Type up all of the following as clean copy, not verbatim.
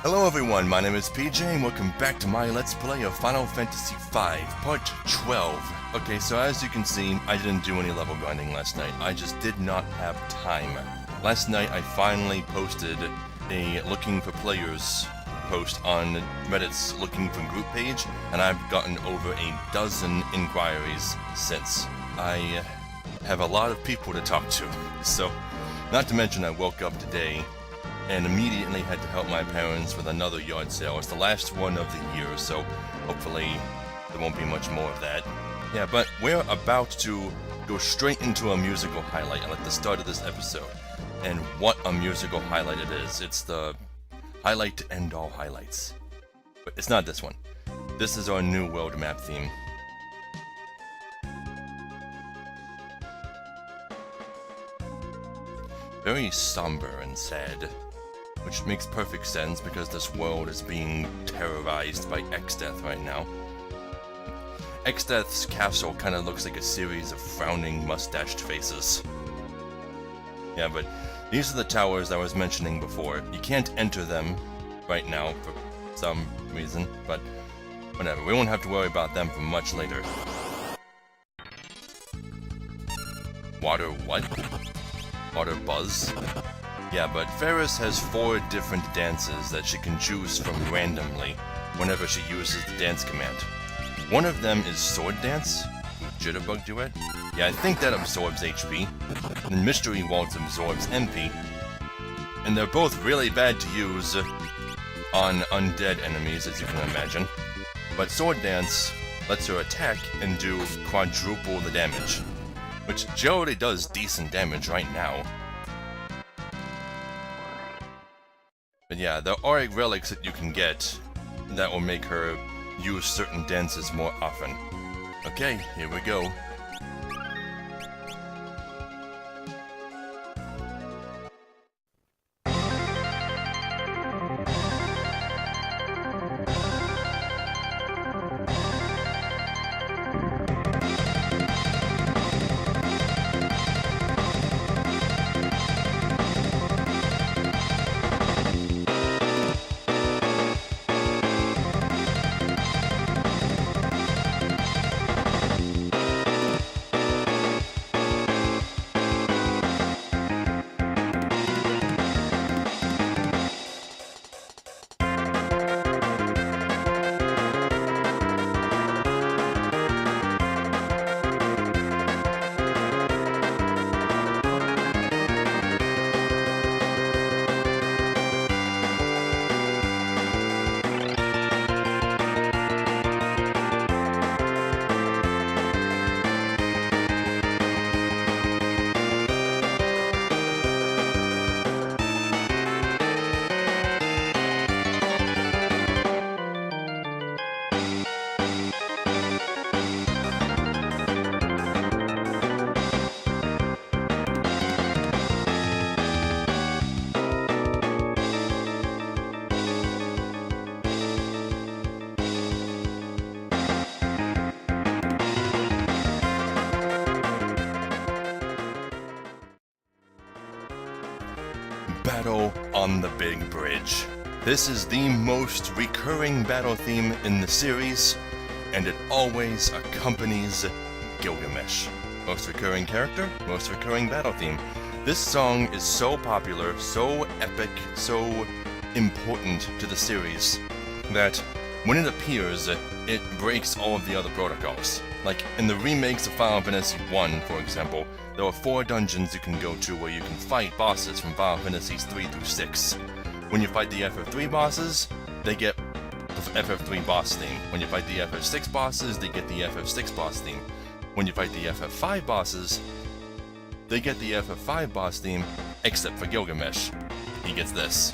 Hello everyone, my name is PJ and welcome back to my Let's Play of Final Fantasy V, Part 12. Okay, so as you can see, I didn't do any level grinding last night. I just did not have time. Last night I finally posted a looking for players post on Reddit's looking for group page, and I've gotten over a dozen inquiries since. I have a lot of people to talk to, so not to mention I woke up today and immediately had to help my parents with another yard sale. It's the last one of the year, so hopefully there won't be much more of that. Yeah, but we're about to go straight into a musical highlight at the start of this episode. And what a musical highlight it is. It's the highlight to end all highlights. But it's not this one. This is our new world map theme. Very somber and sad. Which makes perfect sense because this world is being terrorized by Exdeath right now. Exdeath's castle kind of looks like a series of frowning mustached faces. Yeah, but these are the towers I was mentioning before. You can't enter them right now for some reason, but whatever. We won't have to worry about them for much later. Water what? Water buzz? Yeah, but Ferris has 4 different dances that she can choose from randomly whenever she uses the dance command. One of them is Sword Dance, Jitterbug Duet. Yeah, I think that absorbs HP. And Mystery Waltz absorbs MP. And they're both really bad to use on undead enemies, as you can imagine. But Sword Dance lets her attack and do quadruple the damage, which she already does decent damage right now. But yeah, there are relics that you can get that will make her use certain dances more often. Okay, here we go. Battle on the Big Bridge. This is the most recurring battle theme in the series, and it always accompanies Gilgamesh. Most recurring character, most recurring battle theme. This song is so popular, so epic, so important to the series, that when it appears, it breaks all of the other protocols. Like, in the remakes of Final Fantasy I, for example, there are 4 dungeons you can go to where you can fight bosses from Final Fantasies 3 through 6. When you fight the FF3 bosses, they get the FF3 boss theme. When you fight the FF6 bosses, they get the FF6 boss theme. When you fight the FF5 bosses, they get the FF5 boss theme, except for Gilgamesh. He gets this.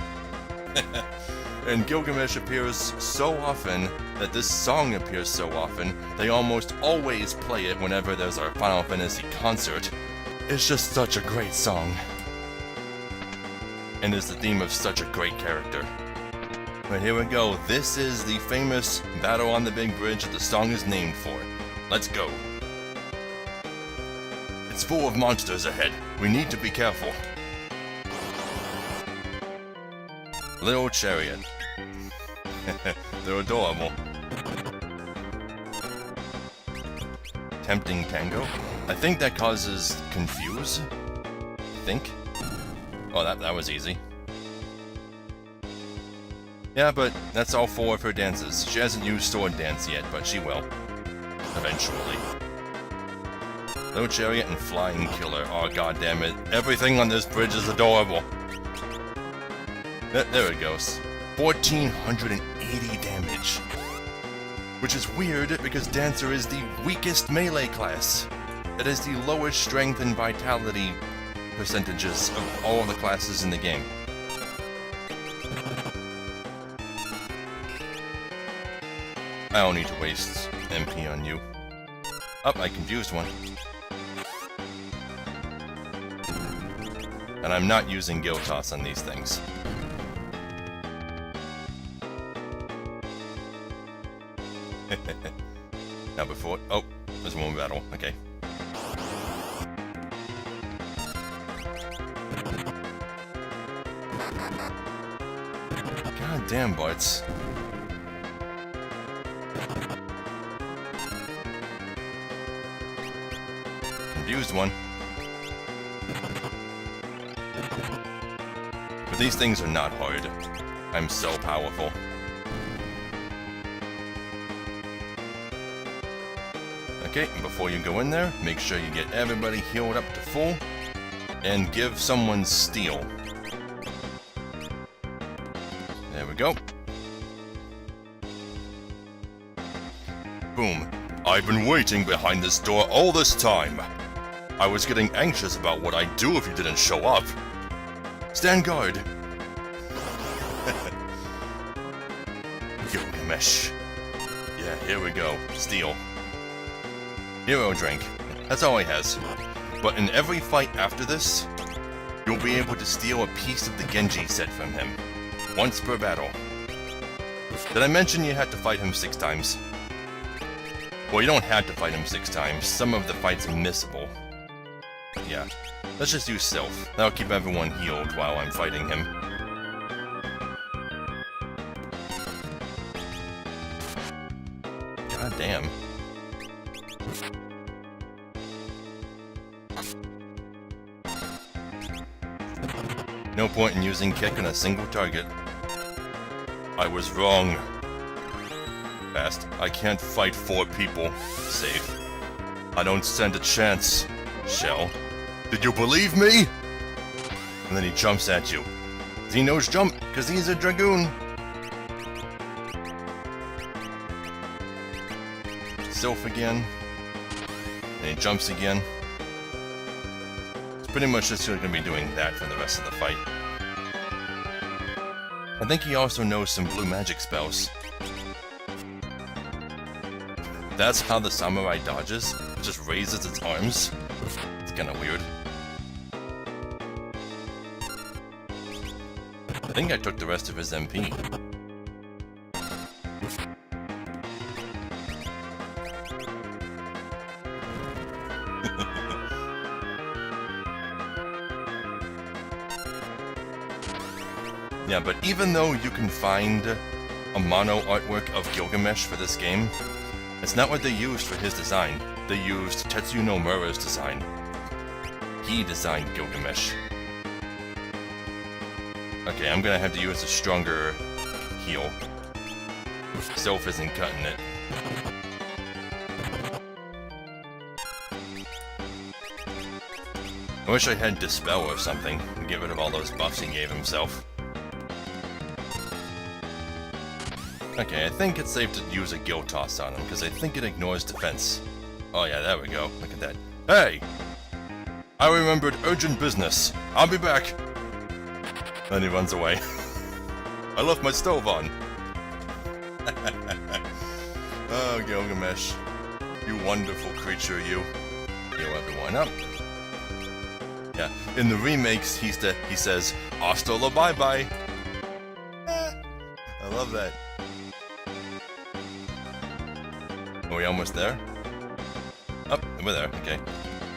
And Gilgamesh appears so often that this song appears so often, they almost always play it whenever there's a Final Fantasy concert. It's just such a great song. And is the theme of such a great character. But here we go, this is the famous Battle on the Big Bridge that the song is named for. Let's go. It's full of monsters ahead. We need to be careful. Little Chariot. They're adorable. Tempting tango. I think that causes confuse. I think. Oh, that was easy. Yeah, but that's all 4 of her dances. She hasn't used sword dance yet, but she will. Eventually. Low chariot and flying killer. Oh, goddammit. Everything on this bridge is adorable. There it goes. 1480 damage. Which is weird because Dancer is the weakest melee class. It has the lowest strength and vitality percentages of all the classes in the game. I don't need to waste MP on you. Oh, I confused one. And I'm not using Gil Toss on these things. Now before... Oh, there's one battle. Okay. God damn, butts. Confused one. But these things are not hard. I'm so powerful. Okay, and before you go in there, make sure you get everybody healed up to full, and give someone steel. There we go. Boom. I've been waiting behind this door all this time. I was getting anxious about what I'd do if you didn't show up. Stand guard. Gilgamesh. Yeah, here we go. Steel. Hero drink. That's all he has. But in every fight after this, you'll be able to steal a piece of the Genji set from him. Once per battle. Did I mention you had to fight him 6 times? Well, you don't have to fight him 6 times. Some of the fights are missable. Yeah. Let's just use Sylph. That'll keep everyone healed while I'm fighting him. God damn. No point in using kick on a single target. I was wrong. Fast. I can't fight 4 people. Safe. I don't stand a chance. Shell. Did you believe me? And then he jumps at you. He knows jump, because he's a dragoon. Sylph again. And he jumps again. It's pretty much just going to be doing that for the rest of the fight. I think he also knows some blue magic spells. That's how the samurai dodges. It just raises its arms. It's kinda weird. I think I took the rest of his MP. Yeah, but even though you can find a mono artwork of Gilgamesh for this game, it's not what they used for his design. They used Tetsuya Nomura's design. He designed Gilgamesh. Okay, I'm gonna have to use a stronger heal. Sylph isn't cutting it. I wish I had Dispel or something to get rid of all those buffs he gave himself. Okay, I think it's safe to use a Gil Toss on him, because I think it ignores defense. Oh yeah, there we go. Look at that. Hey! I remembered urgent business. I'll be back! Then he runs away. I left my stove on. Oh, Gilgamesh. You wonderful creature, you. Heal everyone up. Yeah, in the remakes, he says, hasta la bye-bye. I love that. Are we almost there? Oh, we're there, okay.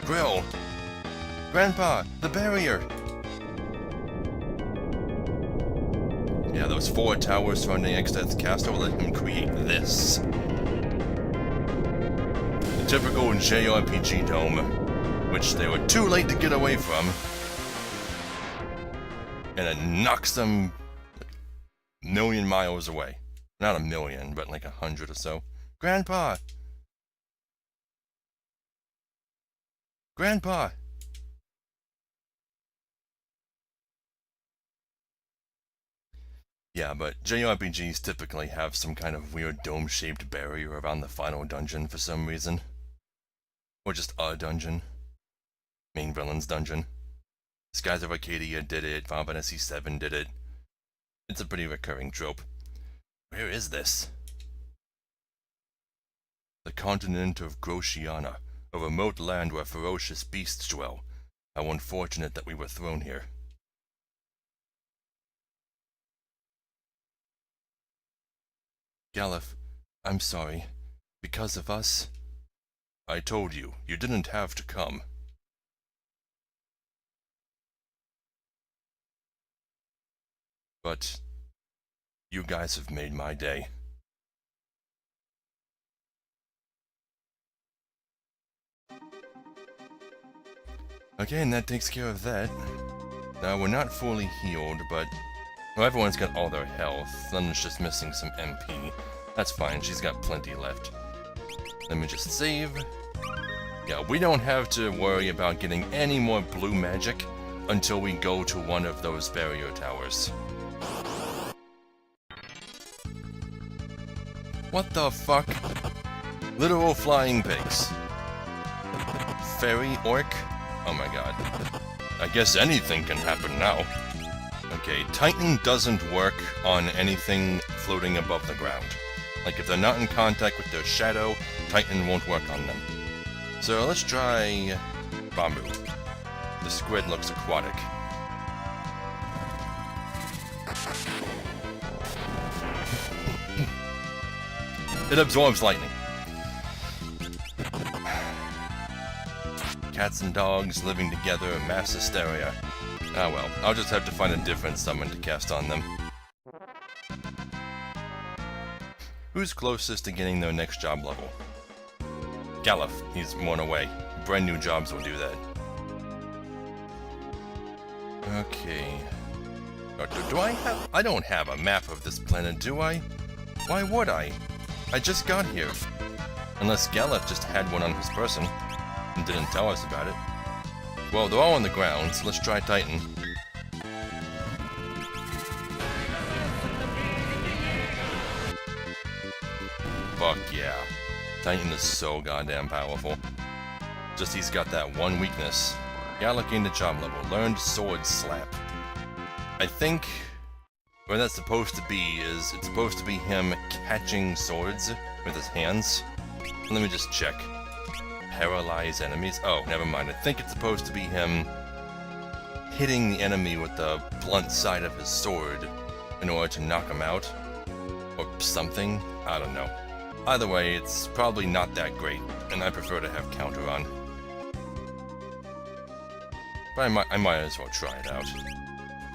Grill! Grandpa, the barrier! Yeah, those 4 towers surrounding Exdeath's castle let him create this. The typical JRPG dome, which they were too late to get away from. And it knocks them a million miles away. Not a million, but like 100 or so. Grandpa! Grandpa! Yeah, but JRPGs typically have some kind of weird dome-shaped barrier around the final dungeon for some reason. Or just a dungeon. Main villain's dungeon. Skies of Arcadia did it, Final Fantasy VII did it. It's a pretty recurring trope. Where is this? The continent of Grosciana, a remote land where ferocious beasts dwell. How unfortunate that we were thrown here. Galef, I'm sorry. Because of us? I told you, you didn't have to come. But you guys have made my day. Okay, and that takes care of that. Now, we're not fully healed, but... well, everyone's got all their health. London's just missing some MP. That's fine, she's got plenty left. Let me just save. Yeah, we don't have to worry about getting any more blue magic until we go to one of those barrier towers. What the fuck? Literal flying pigs. Fairy orc? Oh my god. I guess anything can happen now. Okay, Titan doesn't work on anything floating above the ground. Like, if they're not in contact with their shadow, Titan won't work on them. So let's try Bamboo. The squid looks aquatic. It absorbs lightning. Cats and dogs living together, mass hysteria. Ah well, I'll just have to find a different summon to cast on them. Who's closest to getting their next job level? Galef, he's 1 away. Brand new jobs will do that. Okay. Do I have... I don't have a map of this planet, do I? Why would I? I just got here. Unless Galef just had one on his person and didn't tell us about it. Well, they're all on the ground, so let's try Titan. Fuck yeah. Titan is so goddamn powerful. Just he's got that one weakness. Galef gained a job level. Learned Sword Slap. I think where that's supposed to be is it's supposed to be him catching swords with his hands. Let me just check. Paralyze enemies? Oh, never mind. I think it's supposed to be him hitting the enemy with the blunt side of his sword in order to knock him out. Or something. I don't know. Either way, it's probably not that great, and I prefer to have counter on. But I might as well try it out,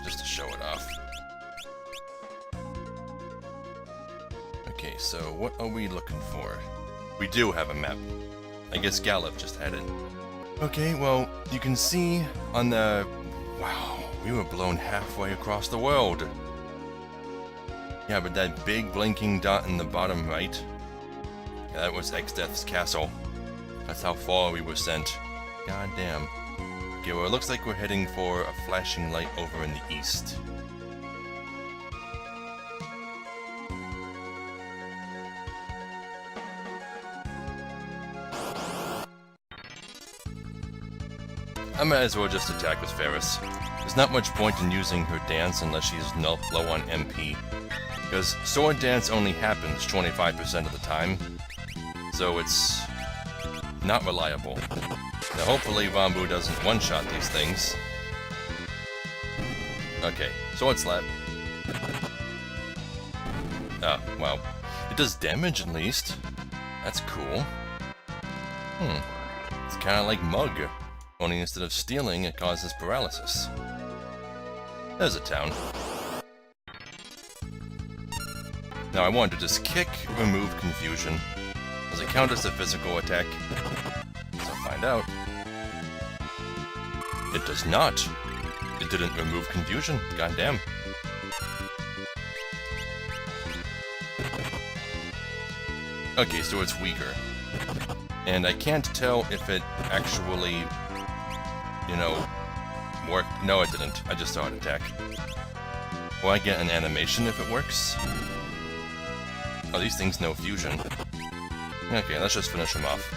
just to show it off. Okay, so what are we looking for? We do have a map. I guess Galef just had it. Okay, well, you can see on the... wow, we were blown halfway across the world. Yeah, but that big blinking dot in the bottom right, yeah, that was Exdeath's castle. That's how far we were sent. God damn. Okay, well, it looks like we're heading for a flashing light over in the east. I might as well just attack with Ferris. There's not much point in using her dance unless she's low on MP. Because sword dance only happens 25% of the time, so it's not reliable. Now hopefully Bamboo doesn't one-shot these things. Okay, sword slap. Ah, well, it does damage at least. That's cool. It's kinda like Mug. Only instead of stealing, it causes paralysis. There's a town. Now I want to just kick, remove confusion. Does it count as a physical attack? Let's find out. It does not. It didn't remove confusion. Goddamn. Okay, so it's weaker. And I can't tell if it actually, you know, worked. No, it didn't. I just saw it attack. Will I get an animation if it works? Oh, these things know fusion. Okay, let's just finish them off.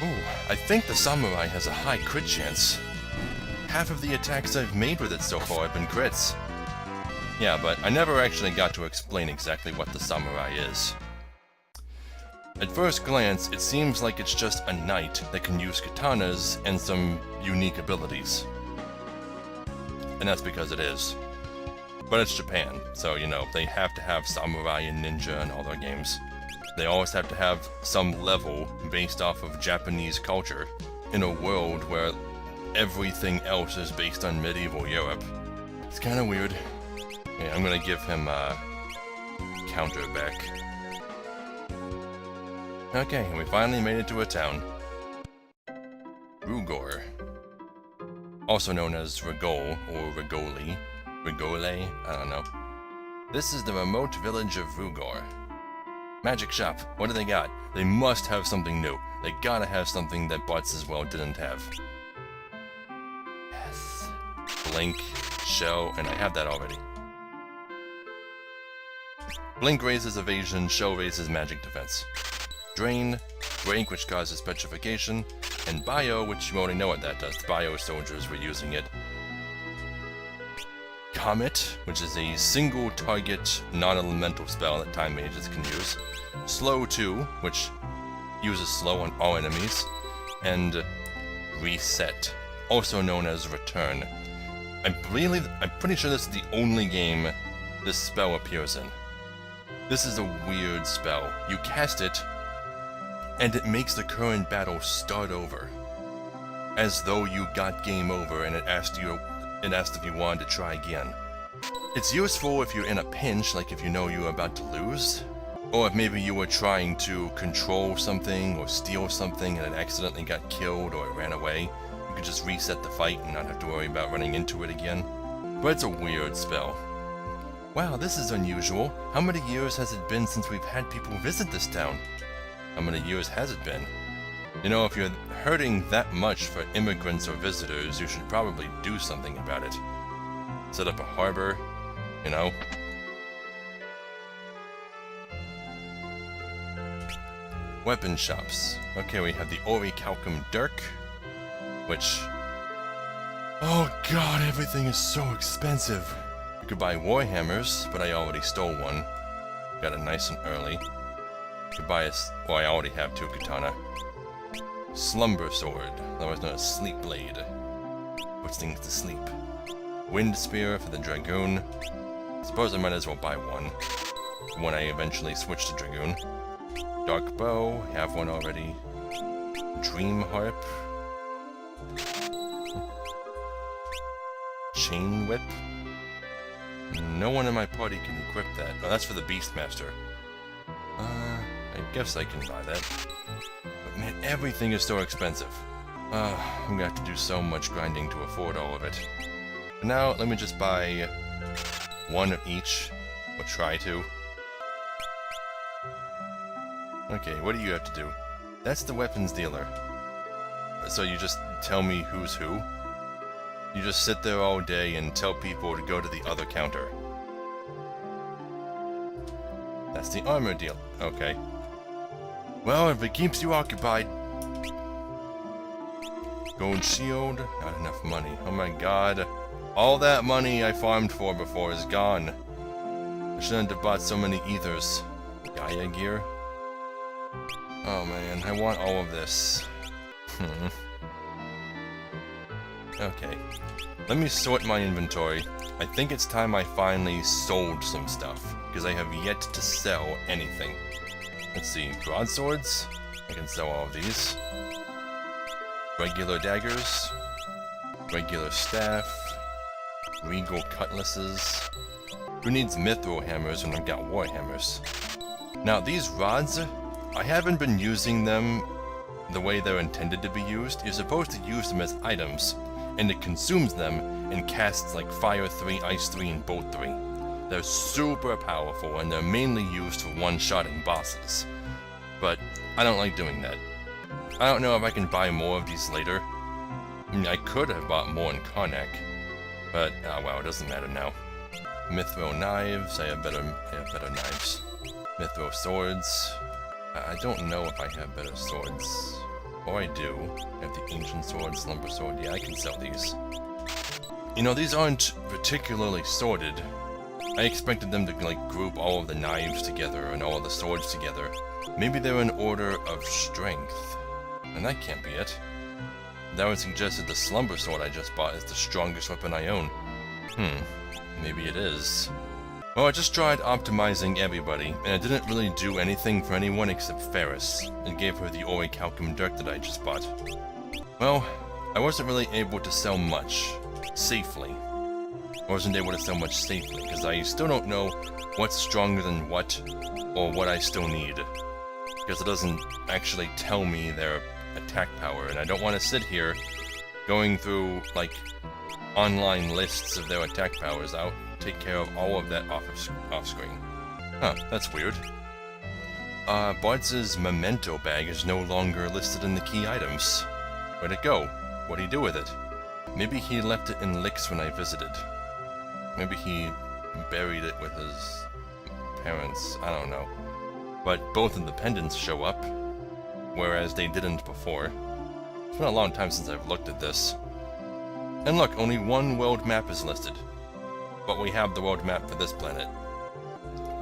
Ooh, I think the samurai has a high crit chance. Half of the attacks I've made with it so far have been crits. Yeah, but I never actually got to explain exactly what the samurai is. At first glance, it seems like it's just a knight that can use katanas and some unique abilities. And that's because it is. But it's Japan, so, you know, they have to have samurai and ninja in all their games. They always have to have some level based off of Japanese culture in a world where everything else is based on medieval Europe. It's kind of weird. Okay, I'm gonna give him a counter back. Okay, we finally made it to a town. Rugor. Also known as Rigol, or Rigoli. Rigole? I don't know. This is the remote village of Rugor. Magic shop. What do they got? They must have something new. They gotta have something that Butts as well didn't have. Yes. Blink, Shell, and I have that already. Blink raises evasion, Shell raises magic defense. Drain, Break, which causes petrification, and Bio, which you already know what that does. The Bio soldiers were using it. Comet, which is a single target non-elemental spell that time mages can use. Slow 2, which uses slow on all enemies. And Reset, also known as Return. I'm pretty sure this is the only game this spell appears in. This is a weird spell. You cast it, and it makes the current battle start over. As though you got game over and it asked if you wanted to try again. It's useful if you're in a pinch, like if you know you're about to lose, or if maybe you were trying to control something or steal something and it accidentally got killed or it ran away. You could just reset the fight and not have to worry about running into it again. But it's a weird spell. Wow, this is unusual. How many years has it been since we've had people visit this town? How many years has it been? You know, if you're hurting that much for immigrants or visitors, you should probably do something about it. Set up a harbor, you know? Weapon shops. Okay, we have the Orichalcum Dirk, which... Oh god, everything is so expensive. You could buy Warhammers, but I already stole one. Got it nice and early. You could buy well, I already have 2 katana. Slumber Sword, otherwise known as Sleep Blade. Puts things to sleep. Wind Spear for the Dragoon. Suppose I might as well buy one when I eventually switch to Dragoon. Dark Bow, have one already. Dream Harp. Chain Whip. No one in my party can equip that. Oh, that's for the Beastmaster. I guess I can buy that. But man, everything is so expensive. I'm gonna have to do so much grinding to afford all of it. But now, let me just buy one of each. Or try to. Okay, what do you have to do? That's the weapons dealer. So you just tell me who's who? You just sit there all day and tell people to go to the other counter. That's the armor deal. Okay. Well, if it keeps you occupied. Gold shield. Not enough money. Oh my god. All that money I farmed for before is gone. I shouldn't have bought so many ethers. Gaia gear. Oh man, I want all of this. Okay. Let me sort my inventory. I think it's time I finally sold some stuff, because I have yet to sell anything. Let's see, broadswords? I can sell all of these. Regular daggers. Regular staff. Regal cutlasses. Who needs mithril hammers when I've got war hammers? Now, these rods, I haven't been using them the way they're intended to be used. You're supposed to use them as items, and it consumes them and casts like Fire 3, Ice 3, and Bolt 3. They're super powerful, and they're mainly used for one-shotting bosses. But I don't like doing that. I don't know if I can buy more of these later. I mean, I could have bought more in Karnak, but well, it doesn't matter now. Mithril knives, I have better knives. Mithril swords, I don't know if I have better swords. Or I do. I have the ancient sword, slumber sword, yeah, I can sell these. You know, these aren't particularly sorted. I expected them to, like, group all of the knives together and all of the swords together. Maybe they're in order of strength. And that can't be it. That would suggest that the slumber sword I just bought is the strongest weapon I own. Maybe it is. Well, I just tried optimizing everybody, and it didn't really do anything for anyone except Ferris. It gave her the Orichalcum Dirk that I just bought. Well, I wasn't really able to sell much. Safely. I wasn't able to sell much safely, because I still don't know what's stronger than what, or what I still need. Because it doesn't actually tell me their attack power, and I don't want to sit here going through, like, online lists of their attack powers. I'll take care of all of that off screen. Huh, that's weird. Bartz's memento bag is no longer listed in the key items. Where'd it go? What'd he do with it? Maybe he left it in Lix when I visited. Maybe he buried it with his parents, I don't know. But both of the pendants show up, whereas they didn't before. It's been a long time since I've looked at this. And look, only one world map is listed. But we have the world map for this planet.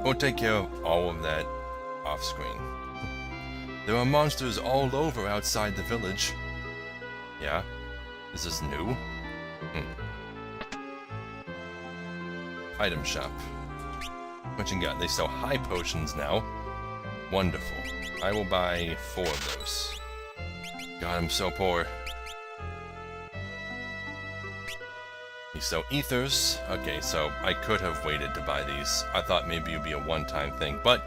We'll take care of all of that off screen. There are monsters all over outside the village. Yeah? Is this new? Item shop. What you got? They sell high potions now. Wonderful. I will buy 4 of those. God, I'm so poor. They sell ethers. Okay, so I could have waited to buy these. I thought maybe it would be a one-time thing, but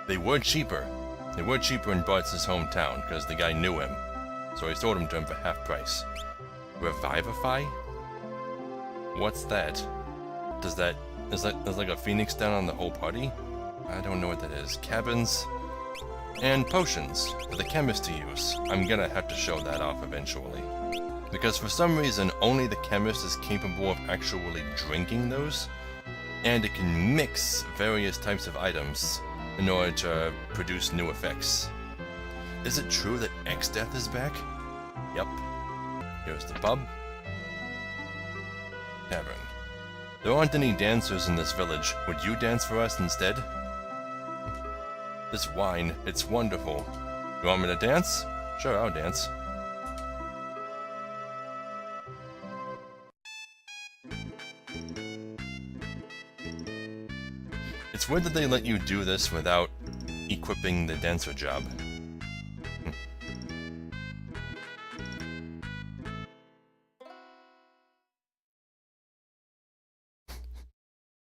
they were cheaper. They were cheaper in Bartz's hometown, because the guy knew him. So he sold them to him for half price. Revivify? What's that? Is like a phoenix down on the whole party? I don't know what that is. Cabins and potions for the chemist to use. I'm gonna have to show that off eventually. Because for some reason, only the chemist is capable of actually drinking those, and it can mix various types of items in order to produce new effects. Is it true that X-Death is back? Yep. Here's the pub. Tavern. There aren't any dancers in this village. Would you dance for us instead? This wine, it's wonderful. You want me to dance? Sure, I'll dance. It's weird that they let you do this without equipping the dancer job.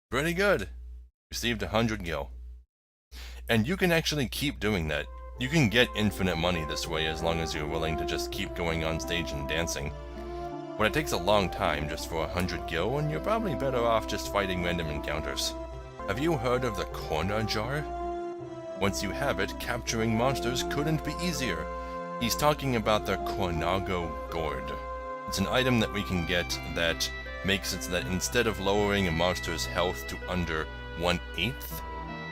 Pretty good. Received 100 gil. And you can actually keep doing that. You can get infinite money this way as long as you're willing to just keep going on stage and dancing. But it takes a long time just for 100 gil, and you're probably better off just fighting random encounters. Have you heard of the corner jar? Once you have it, capturing monsters couldn't be easier. He's talking about the Cornago Gourd. It's an item that we can get that makes it so that instead of lowering a monster's health to under 1/8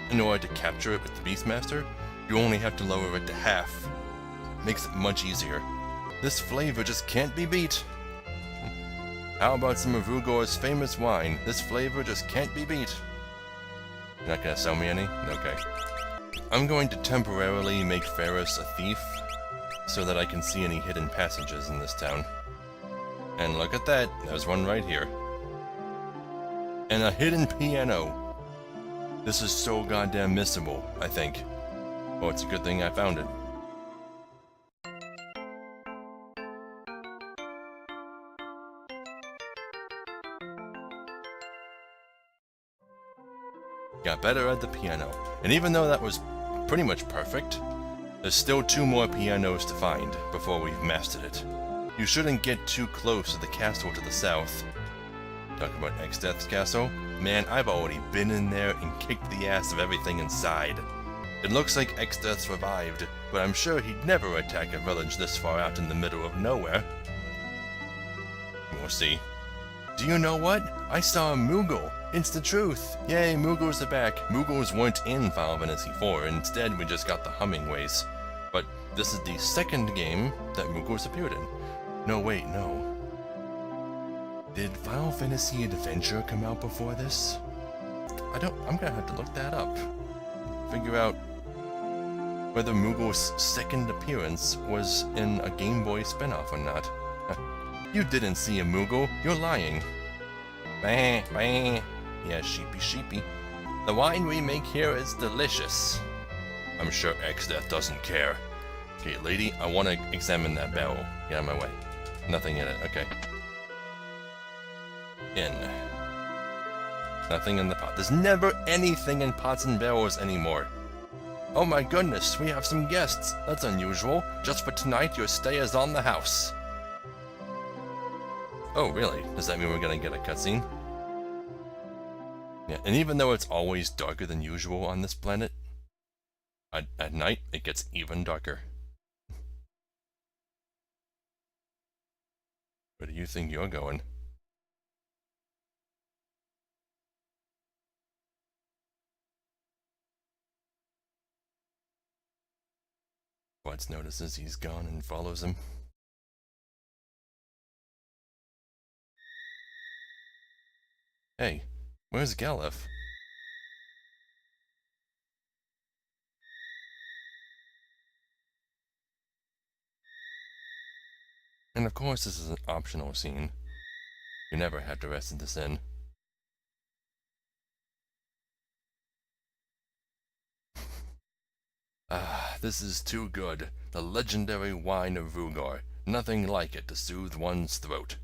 in order to capture it with the Beastmaster, you only have to lower it to half. Makes it much easier. This flavor just can't be beat. How about some of Rugor's famous wine? This flavor just can't be beat. You're not gonna sell me any? Okay. I'm going to temporarily make Ferris a thief so that I can see any hidden passages in this town. And look at that, there's one right here. And a hidden piano. This is so goddamn missable, I think. Oh, it's a good thing I found it. Got better at the piano, and even though that was pretty much perfect, there's still 2 more pianos to find before we've mastered it. You shouldn't get too close to the castle to the south. Talk about Exdeath's castle? Man, I've already been in there and kicked the ass of everything inside. It looks like Exdeath survived, but I'm sure he'd never attack a village this far out in the middle of nowhere. We'll see. Do you know what? I saw a Moogle. It's the truth. Yay, Moogles are back. Moogles weren't in Final Fantasy IV. Instead, we just got the Hummingways. But this is the second game that Moogles appeared in. No, wait, no. Did Final Fantasy Adventure come out before this? I'm gonna have to look that up. Figure out whether Moogle's second appearance was in a Game Boy spin-off or not. You didn't see a Moogle, you're lying. Bah, bah. Yeah, sheepy sheepy. The wine we make here is delicious. I'm sure Exdeath doesn't care. Okay, lady, I want to examine that barrel. Get out of my way. Nothing in it, okay. In. Nothing in the pot. There's never anything in pots and barrels anymore. Oh my goodness, we have some guests. That's unusual. Just for tonight, your stay is on the house. Oh, really? Does that mean we're gonna get a cutscene? Yeah, and even though it's always darker than usual on this planet, at night, it gets even darker. Where do you think you're going? Watts notices he's gone and follows him. Hey, where's Galef? And of course this is an optional scene. You never had to rest this in. Ah, this is too good. The legendary wine of Vugar. Nothing like it to soothe one's throat.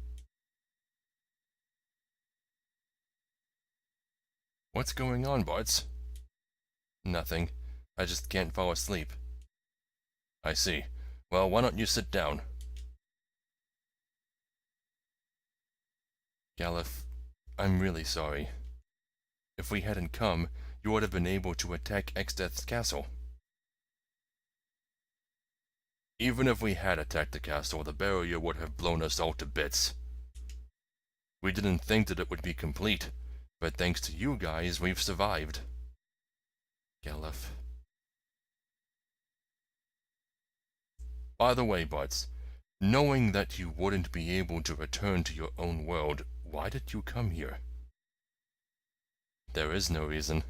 What's going on, Bartz? Nothing. I just can't fall asleep. I see. Well, why don't you sit down? Galef, I'm really sorry. If we hadn't come, you would have been able to attack Exdeath's castle. Even if we had attacked the castle, the barrier would have blown us all to bits. We didn't think that it would be complete, but thanks to you guys, we've survived. Galef. By the way, Butts, knowing that you wouldn't be able to return to your own world, why did you come here? There is no reason.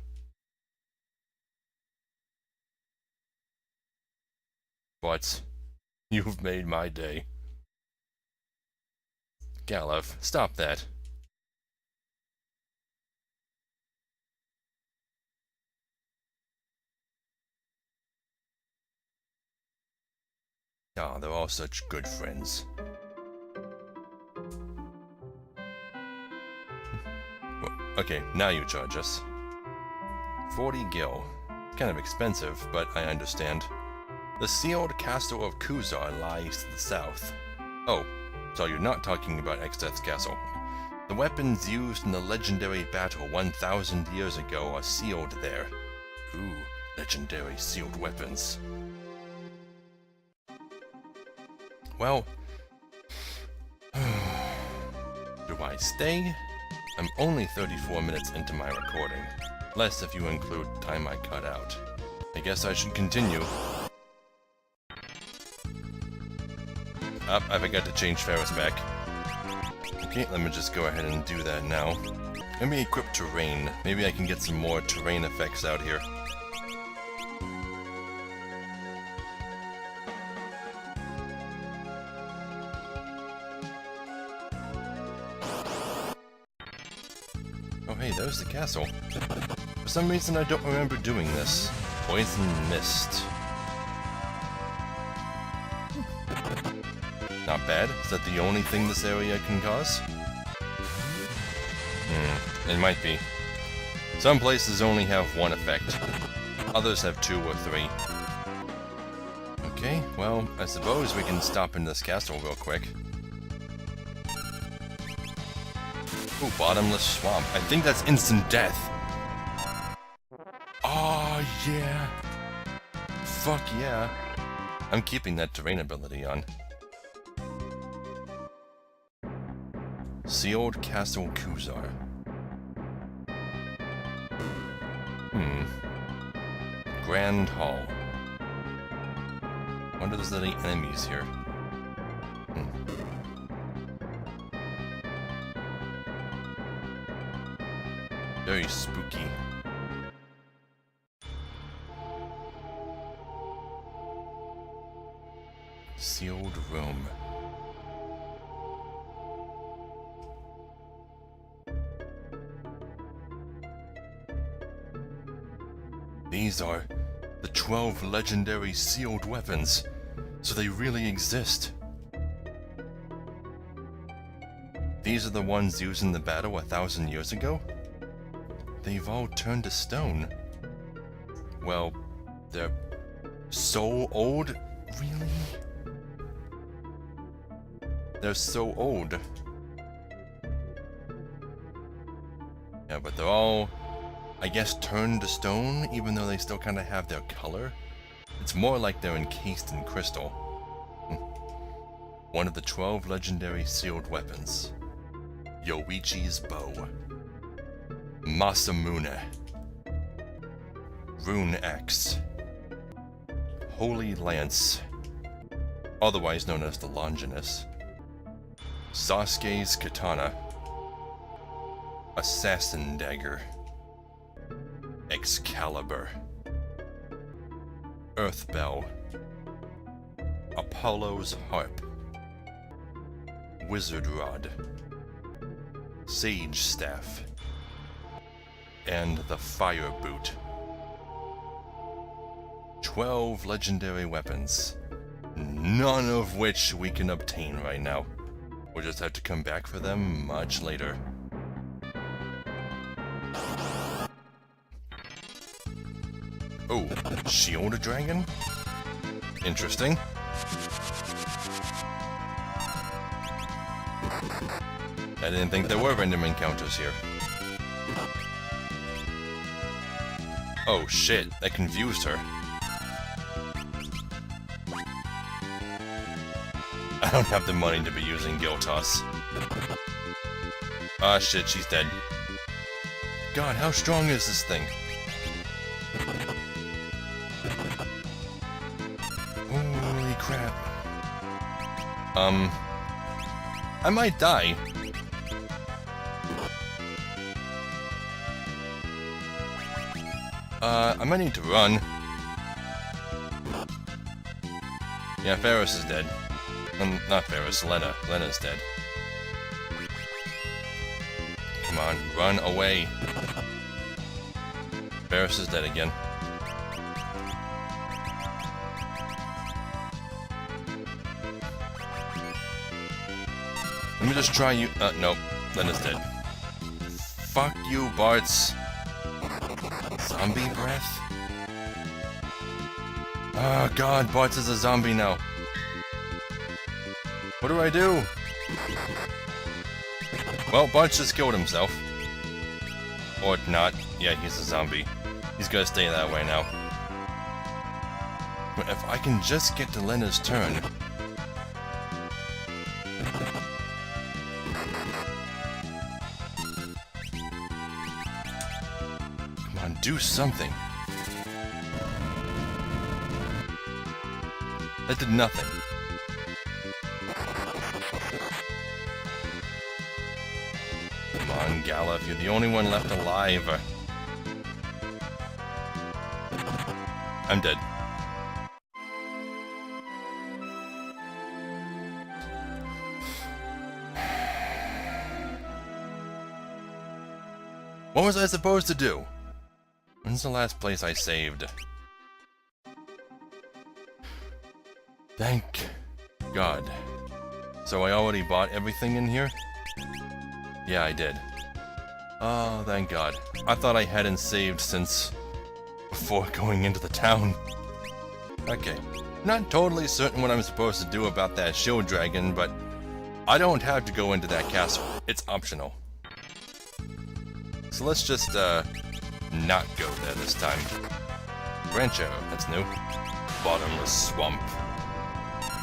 Butts, you've made my day. Galef, stop that. Ah, they're all such good friends. Well, okay, now you charge us. 40 gil. Kind of expensive, but I understand. The sealed castle of Kuzar lies to the south. Oh, so you're not talking about Exdeath's castle. The weapons used in the legendary battle 1,000 years ago are sealed there. Ooh, legendary sealed weapons. Well, do I stay? I'm only 34 minutes into my recording. Less if you include time I cut out. I guess I should continue. I forgot to change Ferris back. Okay, let me just go ahead and do that now. Let me equip terrain. Maybe I can get some more terrain effects out here. Oh hey, there's the castle. For some reason I don't remember doing this. Poison mist. Not bad. Is that the only thing this area can cause? It might be. Some places only have one effect. Others have 2 or 3. Okay, well, I suppose we can stop in this castle real quick. Ooh, bottomless swamp. I think that's instant death. Oh, yeah. Fuck yeah. I'm keeping that terrain ability on. Sealed Castle Kuzar. Grand Hall. Wonder if there's any enemies here. Very spooky. Sealed room. These are the 12 legendary sealed weapons, so they really exist. These are the ones used in the battle 1,000 years ago? They've all turned to stone. Well, they're so old? Really? They're so old. Yeah, but they're all, I guess, turned to stone, even though they still kind of have their color. It's more like they're encased in crystal. One of the 12 legendary sealed weapons. Yoichi's bow. Masamune. Rune axe. Holy lance. Otherwise known as the Longinus. Sasuke's katana. Assassin dagger. Excalibur. Earth bell. Apollo's harp. Wizard rod. Sage staff. And the fire boot. 12 legendary weapons. None of which we can obtain right now. We'll just have to come back for them much later. Oh, shield dragon? Interesting. I didn't think there were random encounters here. Oh shit, that confused her. I don't have the money to be using Guild Toss. Ah shit, she's dead. God, how strong is this thing? Holy crap. I might die. I might need to run. Yeah, Ferris is dead. Not Ferris, Lena. Lena's dead. Come on, run away. Ferris is dead again. Let me just try you. Nope. Lena's dead. Fuck you, Bartz. Zombie breath? Oh god, Bartz is a zombie now. What do I do? Well, Bartz just killed himself. Or not. Yeah, he's a zombie. He's gonna stay that way now. But if I can just get to Lena's turn... Come on, do something. That did nothing. Come on, Gala, if you're the only one left alive. I'm dead. What was I supposed to do? When's the last place I saved? Thank God. So I already bought everything in here? Yeah, I did. Oh, thank God. I thought I hadn't saved since before going into the town. Okay. Not totally certain what I'm supposed to do about that shield dragon, but I don't have to go into that castle. It's optional. So let's just, not go there this time. Branch arrow, that's new. Bottomless swamp.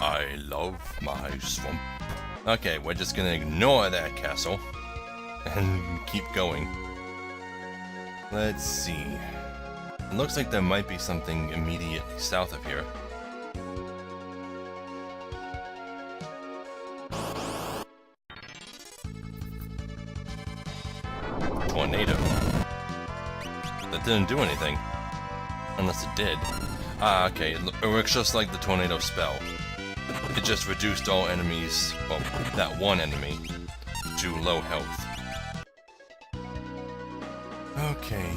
I love my swamp. Okay, we're just gonna ignore that castle and keep going. Let's see. It looks like there might be something immediately south of here. Tornado. That didn't do anything. Unless it did. Ah, okay, it works just like the tornado spell. It just reduced all enemies, well, that one enemy, to low health. Okay,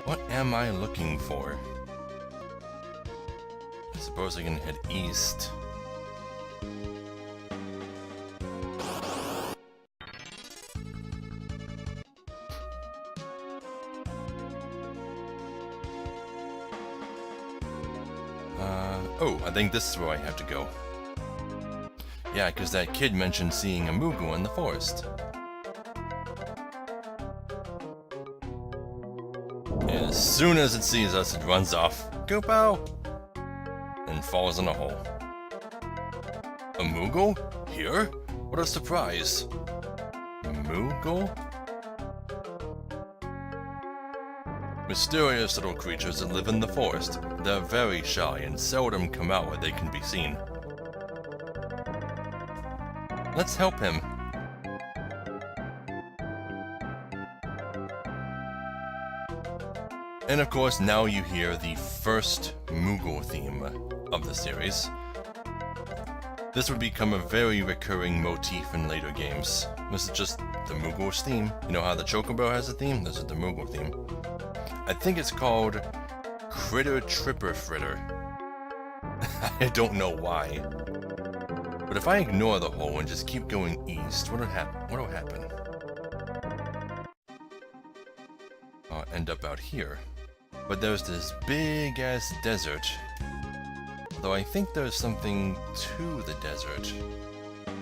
what am I looking for? I suppose I can head east. Oh, I think this is where I have to go. Yeah, because that kid mentioned seeing a Mugu in the forest. And as soon as it sees us, it runs off. Goopo! And falls in a hole. A Moogle? Here? What a surprise. Moogle? Mysterious little creatures that live in the forest. They're very shy and seldom come out where they can be seen. Let's help him. And of course, now you hear the first Moogle theme of the series. This would become a very recurring motif in later games. This is just the Moogle's theme. You know how the Chocobo has a theme? This is the Moogle theme. I think it's called Critter Tripper Fritter. I don't know why. But if I ignore the hole and just keep going east, what'll happen? I'll end up out here. But there's this big-ass desert. Though I think there's something to the desert.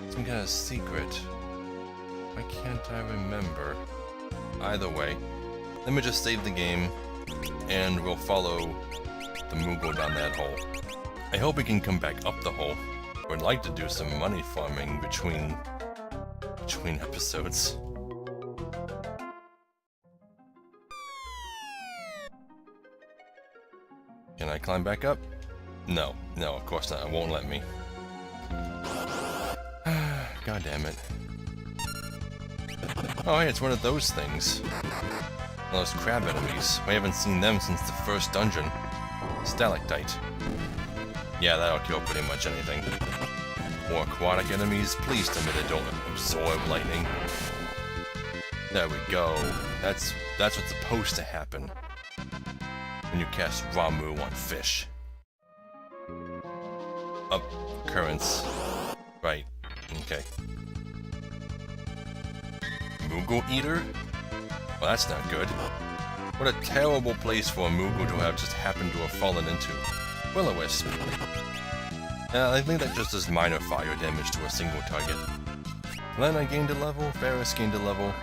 Some kind of secret. Why can't I remember? Either way, let me just save the game, and we'll follow the Moogle down that hole. I hope we can come back up the hole. Would like to do some money farming between episodes. Can I climb back up? No, of course not. It won't let me. God damn it. Oh, hey, it's one of those things. Those crab enemies. We haven't seen them since the first dungeon. Stalactite. Yeah, that'll kill pretty much anything. More aquatic enemies. Please tell me they don't absorb lightning. There we go. That's what's supposed to happen when you cast Ramu on fish. Up currents. Right. Okay. Moogle Eater? Well, that's not good. What a terrible place for a Moogle to have just happened to have fallen into. Will-o-wisp. I think that just does minor fire damage to a single target. Lena gained a level, Ferris gained a level.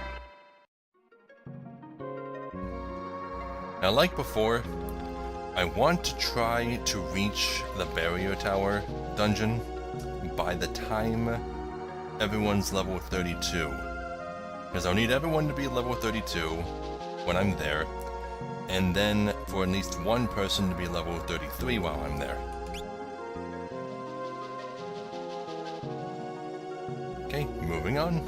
Now, like before, I want to try to reach the Barrier Tower dungeon by the time everyone's level 32. Because I'll need everyone to be level 32 when I'm there, and then for at least one person to be level 33 while I'm there. Okay, moving on.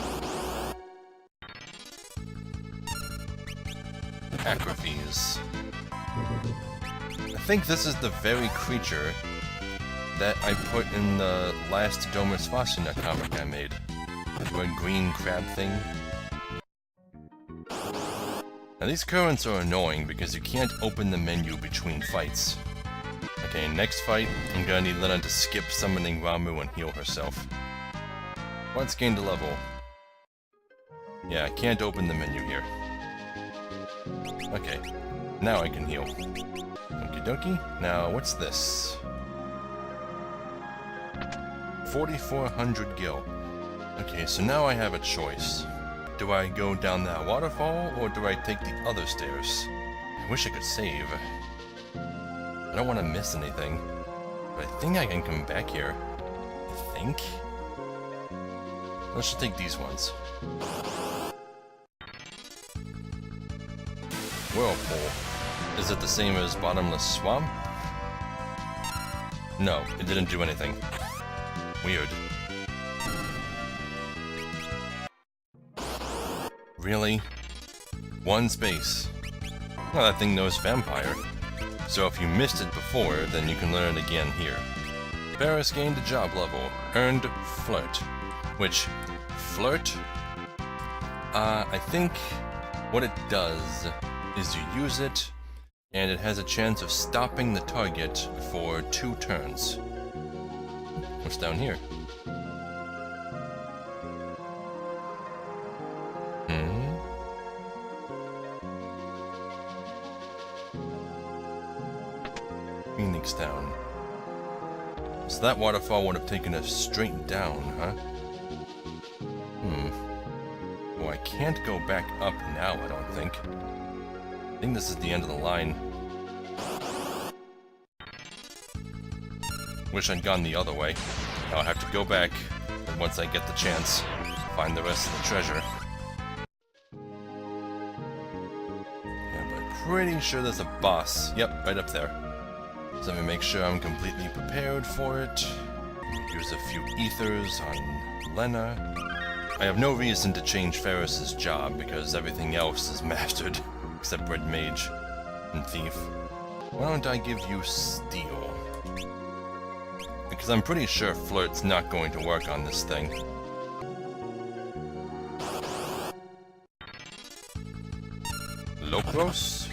Acrophes. I think this is the very creature that I put in the last Domus Fascina comic I made. The green crab thing. Now these currents are annoying because you can't open the menu between fights. Okay, next fight, I'm gonna need Lena to skip summoning Ramu and heal herself. Once gained a level. Yeah, I can't open the menu here. Okay, now I can heal. Okie dokie. Now, what's this? 4,400 gil. Okay, so now I have a choice. Do I go down that waterfall, or do I take the other stairs? I wish I could save. I don't want to miss anything. But I think I can come back here. I think? Let's just take these ones. Whirlpool. Is it the same as Bottomless Swamp? No, it didn't do anything. Weird. Really? One space. Well, that thing knows Vampire. So if you missed it before, then you can learn it again here. Paris gained a job level. Earned Flirt. Which, Flirt? I think what it does is you use it, and it has a chance of stopping the target for 2 turns. What's down here? Phoenix Town. So that waterfall would have taken us straight down, huh? Well, I can't go back up now, I don't think. I think this is the end of the line. Wish I'd gone the other way. Now I'll have to go back, and once I get the chance, find the rest of the treasure. Yeah, but pretty sure there's a boss. Yep, right up there. So let me make sure I'm completely prepared for it. Use a few ethers on Lena. I have no reason to change Ferris's job because everything else is mastered, except Red Mage and Thief. Why don't I give you Steel? Because I'm pretty sure Flirt's not going to work on this thing. Locros?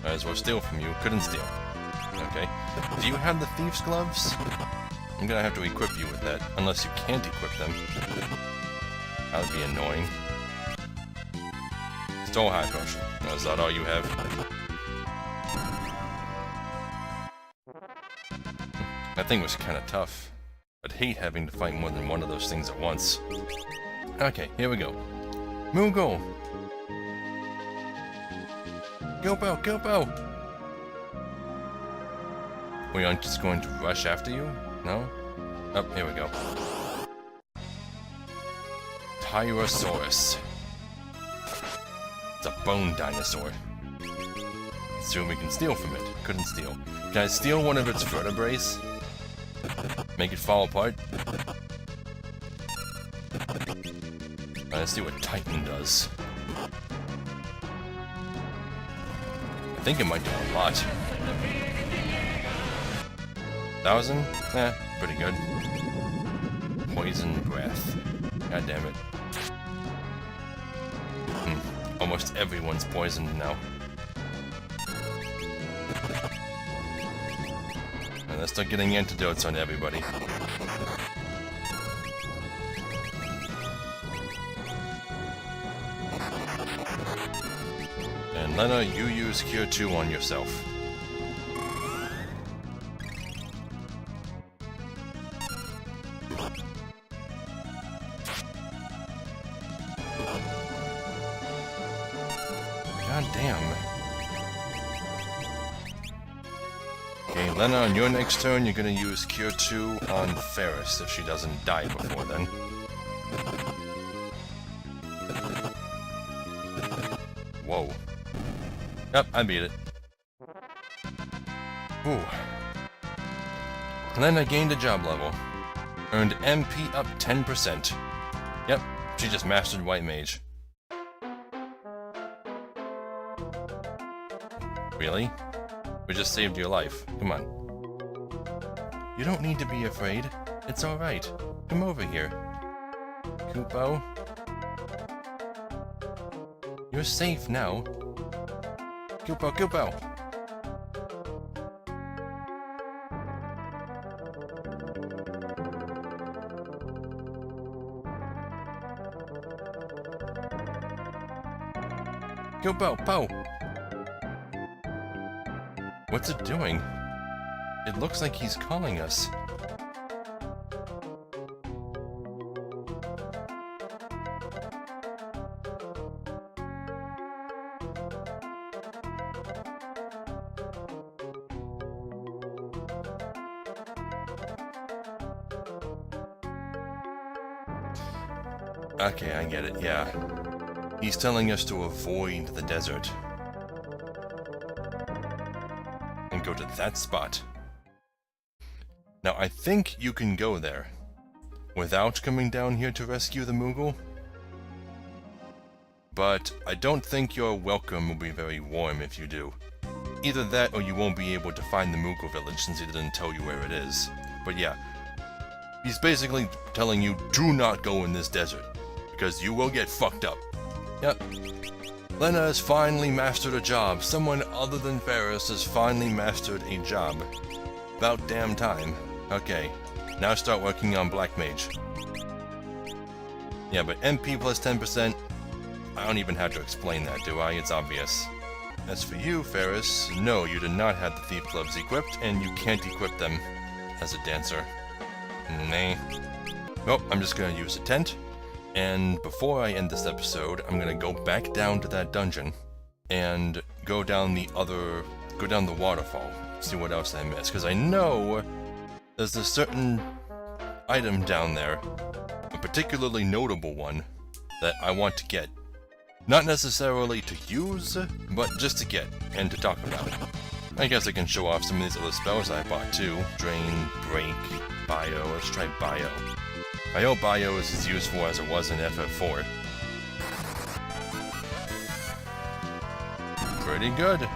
Might as well steal from you. Couldn't steal. Okay. Do you have the Thief's Gloves? I'm gonna have to equip you with that, unless you can't equip them. That would be annoying. Stole High Potion. Oh, is that all you have? That thing was kinda tough. I'd hate having to fight more than one of those things at once. Okay, here we go. Moogle! Gilbo! Gilbo! We aren't just going to rush after you? No? Oh, here we go. Tyrannosaurus. It's a bone dinosaur. Let's see what we can steal from it. Couldn't steal. Can I steal one of its vertebrae? Make it fall apart? Let's see what Titan does. I think it might do a lot. 1,000? Eh, pretty good. Poison Breath. God damn it. Almost everyone's poisoned now. And let's start getting antidotes on everybody. And Lena, you use Cure 2 on yourself. God damn. Okay, Lena, on your next turn, you're gonna use Cure 2 on Ferris if she doesn't die before then. Whoa. Yep, I beat it. Ooh. Lena gained a job level. Earned MP up 10%. Yep, she just mastered White Mage. Really? We just saved your life. Come on. You don't need to be afraid. It's alright. Come over here. Kupo. You're safe now. Kupo, Kupo! Go pow, pow! What's it doing? It looks like he's calling us. Okay, I get it, yeah. He's telling us to avoid the desert. And go to that spot. Now, I think you can go there without coming down here to rescue the Moogle. But I don't think your welcome will be very warm if you do. Either that or you won't be able to find the Moogle village since he didn't tell you where it is. But yeah, he's basically telling you, do not go in this desert, because you will get fucked up. Yep. Lena has finally mastered a job. Someone other than Ferris has finally mastered a job. About damn time. Okay, now start working on Black Mage. Yeah, but MP plus 10%, I don't even have to explain that, do I? It's obvious. As for you, Ferris, no, you do not have the Thief Gloves equipped, and you can't equip them as a dancer. Nah. Well, I'm just gonna use a tent, and before I end this episode, I'm gonna go back down to that dungeon, and go down the waterfall, see what else I missed, because I know there's a certain item down there, a particularly notable one, that I want to get. Not necessarily to use, but just to get, and to talk about. I guess I can show off some of these other spells I bought too. Drain, Break, Bio. Let's try Bio. I hope Bio is as useful as it was in FF4. Pretty good.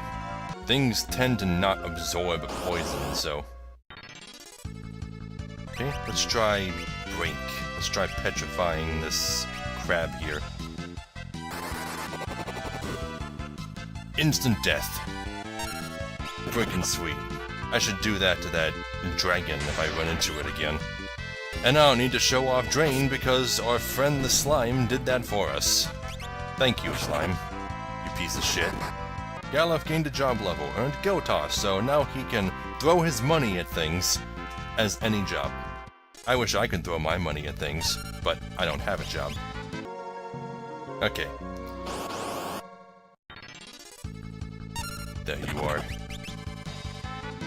Things tend to not absorb poison, so... Okay, let's try Break. Let's try petrifying this crab here. Instant death. Frickin' sweet. I should do that to that dragon if I run into it again. And I don't need to show off Drain because our friend the Slime did that for us. Thank you, Slime. You piece of shit. Galuf gained a job level, earned Giltoss, so now he can throw his money at things as any job. I wish I could throw my money at things, but I don't have a job. Okay. There you are.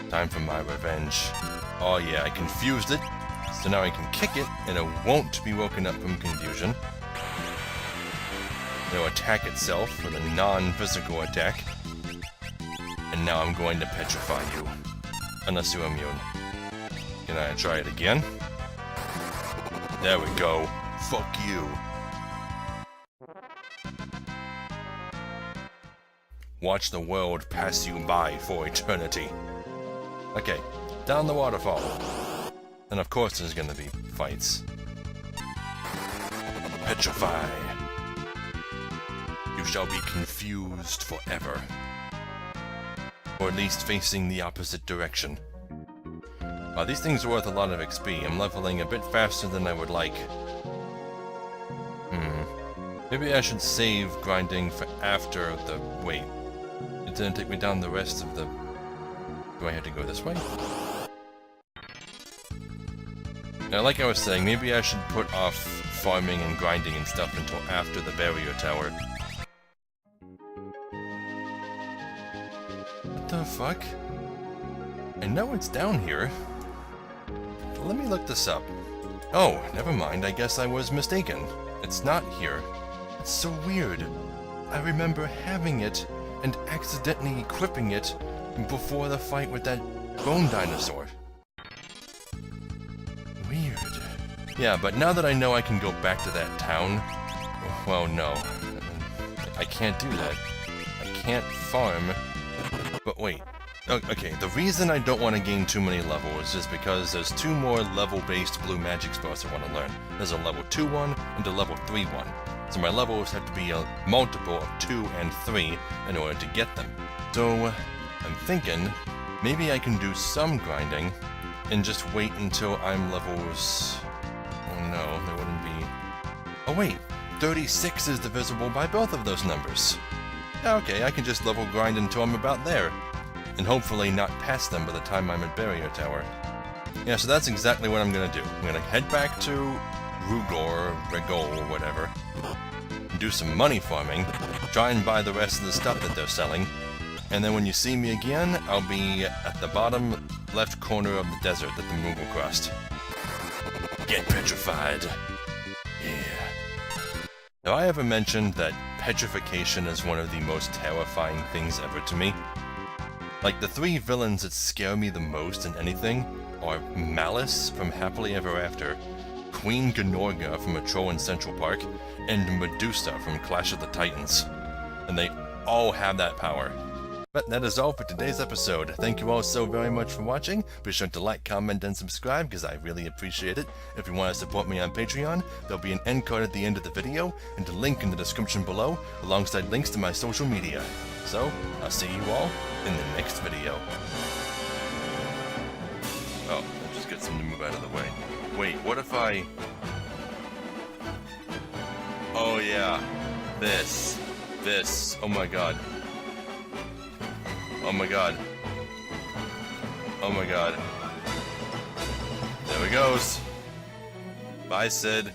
Time for my revenge. Oh yeah, I confused it, so now I can kick it, and it won't be woken up from confusion. It'll attack itself with a non-physical attack. And now I'm going to petrify you. Unless you're immune. Can I try it again? There we go. Fuck you. Watch the world pass you by for eternity. Okay, down the waterfall. And of course there's gonna be fights. Petrify. You shall be confused forever. Or at least facing the opposite direction. These things are worth a lot of XP. I'm leveling a bit faster than I would like. Maybe I should save grinding for after the... Wait. It didn't take me down the rest of the... Do I have to go this way? Now, like I was saying, maybe I should put off farming and grinding and stuff until after the barrier tower. What the fuck? I know it's down here. Let me look this up. Oh, never mind, I guess I was mistaken. It's not here. It's so weird. I remember having it and accidentally equipping it before the fight with that bone dinosaur. Weird. Yeah, but now that I know I can go back to that town... Well, no. I can't do that. I can't farm. But wait. Okay, the reason I don't want to gain too many levels is because there's two more level-based blue magic spells I want to learn. There's a level 2 one and a level 3 one. So my levels have to be a multiple of 2 and 3 in order to get them. So, I'm thinking, maybe I can do some grinding and just wait until I'm levels... Oh no, there wouldn't be... Oh wait, 36 is divisible by both of those numbers. Okay, I can just level grind until I'm about there, and hopefully not pass them by the time I'm at Barrier Tower. Yeah, so that's exactly what I'm gonna do. I'm gonna head back to Rugor, Regol, or whatever, and do some money farming, try and buy the rest of the stuff that they're selling, and then when you see me again, I'll be at the bottom left corner of the desert that the moon will cross. Get petrified. Yeah. Have I ever mentioned that petrification is one of the most terrifying things ever to me? Like, the three villains that scare me the most in anything are Malice from Happily Ever After, Queen Gnorga from A Troll in Central Park, and Medusa from Clash of the Titans. And they all have that power. But that is all for today's episode. Thank you all so very much for watching. Be sure to like, comment, and subscribe because I really appreciate it. If you want to support me on Patreon, there'll be an end card at the end of the video and a link in the description below alongside links to my social media. So, I'll see you all in the next video. Oh, I'll just get some to move out of the way. Wait, what if I... Oh yeah, this, oh my god. Oh my god. Oh my god. There it goes. Bye, Sid.